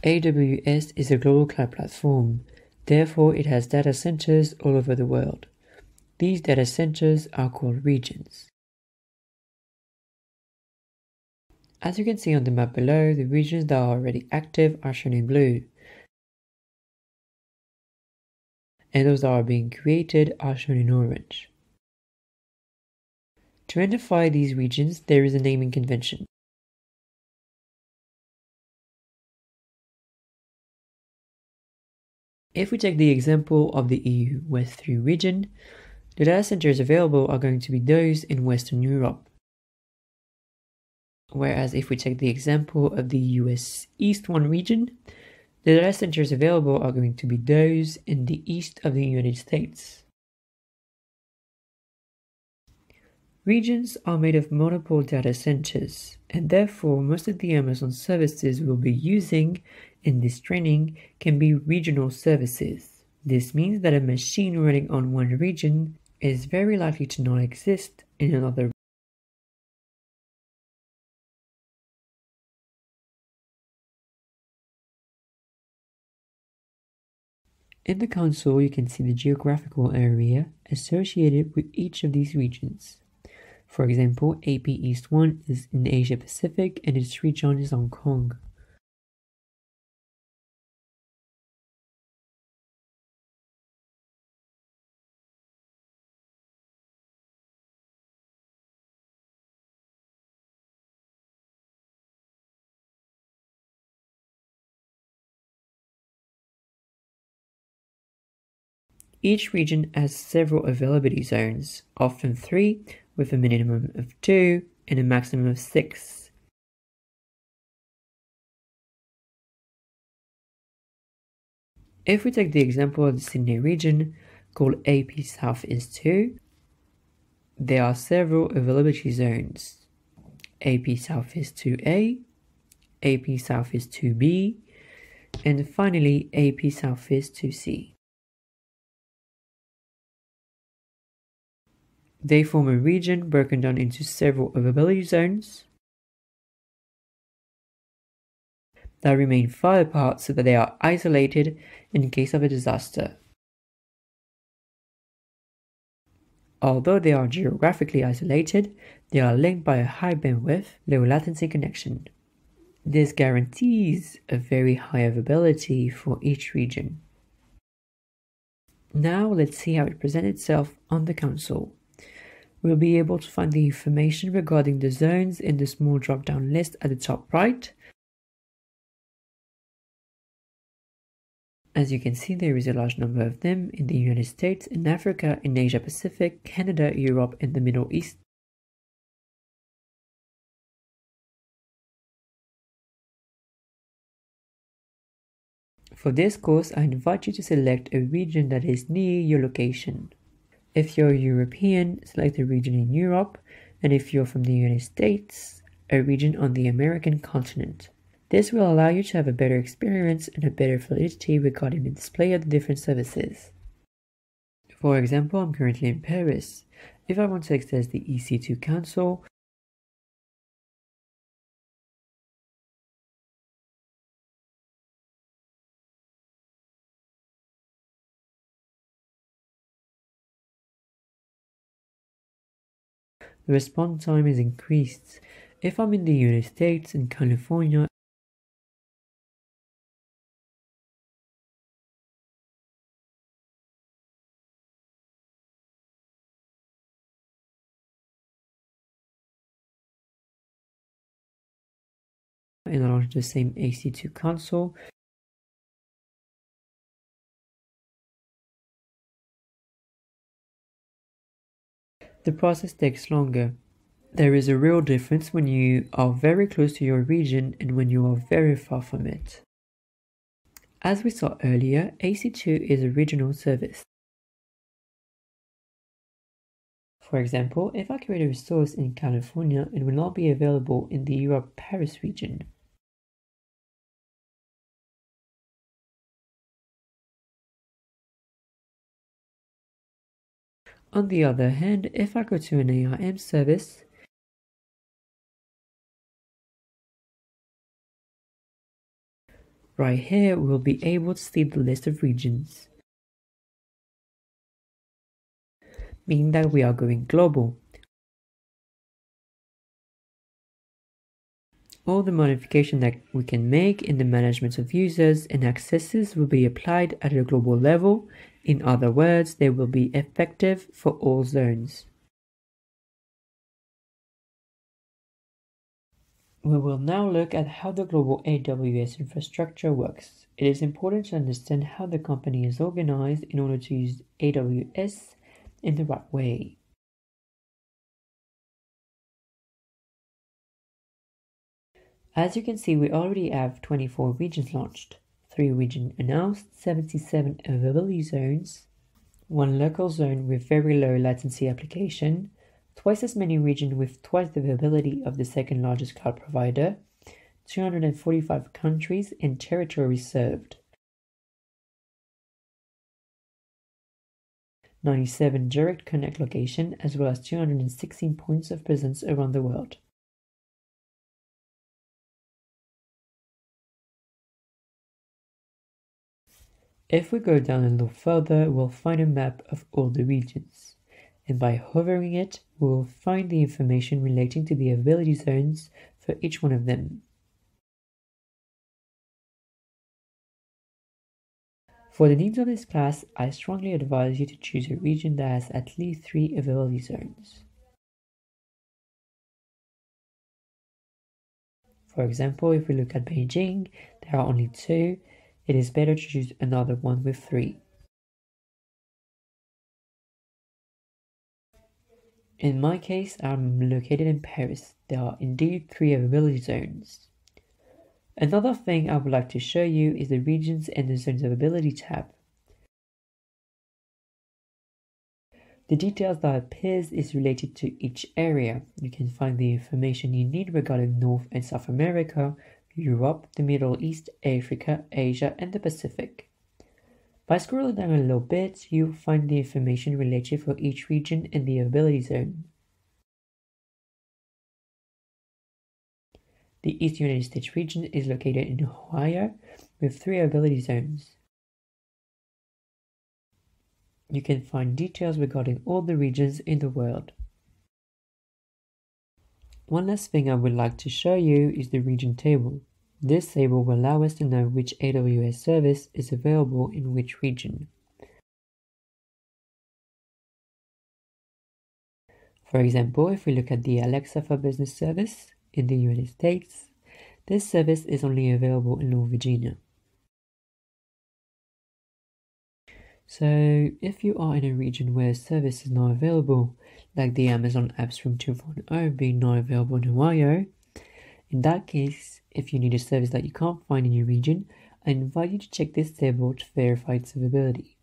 AWS is a global cloud platform. Therefore, it has data centers all over the world. These data centers are called regions. As you can see on the map below, the regions that are already active are shown in blue, and those that are being created are shown in orange. To identify these regions, there is a naming convention. If we take the example of the EU West 3 region, the data centers available are going to be those in Western Europe. Whereas if we take the example of the US East 1 region, the data centers available are going to be those in the east of the United States. Regions are made of multiple data centers, and therefore most of the Amazon services we'll be using in this training can be regional services. This means that a machine running on one region is very likely to not exist in another. In the console, you can see the geographical area associated with each of these regions. For example, AP East 1 is in Asia Pacific and its region is Hong Kong. Each region has several availability zones, often 3, with a minimum of 2 and a maximum of 6. If we take the example of the Sydney region, called AP South East 2, there are several availability zones: AP South East 2A, AP South East 2B, and finally AP South East 2C. They form a region broken down into several availability zones that remain far apart so that they are isolated in case of a disaster. Although they are geographically isolated, they are linked by a high bandwidth, low latency connection. This guarantees a very high availability for each region. Now let's see how it presents itself on the console. We'll be able to find the information regarding the zones in the small drop-down list at the top right. As you can see, there is a large number of them in the United States, in Africa, in Asia Pacific, Canada, Europe, and the Middle East. For this course, I invite you to select a region that is near your location. If you're European, select a region in Europe, and if you're from the United States, a region on the American continent. This will allow you to have a better experience and a better validity regarding the display of the different services. For example, I'm currently in Paris. If I want to access the EC2 console, the response time is increased. If I'm in the United States and California, and I launch the same EC2 console, the process takes longer. There is a real difference when you are very close to your region and when you are very far from it. As we saw earlier, EC2 is a regional service. For example, if I create a resource in California, it will not be available in the Europe-Paris region. On the other hand, if I go to an ARM service, right here we'll be able to see the list of regions, meaning that we are going global. All the modifications that we can make in the management of users and accesses will be applied at a global level. In other words, they will be effective for all zones. We will now look at how the global AWS infrastructure works. It is important to understand how the company is organized in order to use AWS in the right way. As you can see, we already have 24 regions launched, 3 regions announced, 77 availability zones, 1 local zone with very low latency application, twice as many regions with twice the availability of the second largest cloud provider, 245 countries and territories served, 97 direct connect locations, as well as 216 points of presence around the world. If we go down a little further, we'll find a map of all the regions, and by hovering it, we will find the information relating to the availability zones for each one of them. For the needs of this class, I strongly advise you to choose a region that has at least 3 availability zones. For example, if we look at Beijing, there are only 2. It is better to choose another one with 3. In my case, I'm located in Paris. There are indeed 3 availability zones. Another thing I would like to show you is the Regions and the Zones Availability tab. The details that appears is related to each area. You can find the information you need regarding North and South America, Europe, the Middle East, Africa, Asia, and the Pacific. By scrolling down a little bit, you'll find the information related for each region and the availability zone. The East United States region is located in Ohio with 3 availability zones. You can find details regarding all the regions in the world. One last thing I would like to show you is the region table. This table will allow us to know which AWS service is available in which region. For example, if we look at the Alexa for Business service in the United States, this service is only available in North Virginia. So, if you are in a region where a service is not available, like the Amazon AppStream 2.0 being not available in Ohio, in that case, if you need a service that you can't find in your region, I invite you to check this table to verify its availability.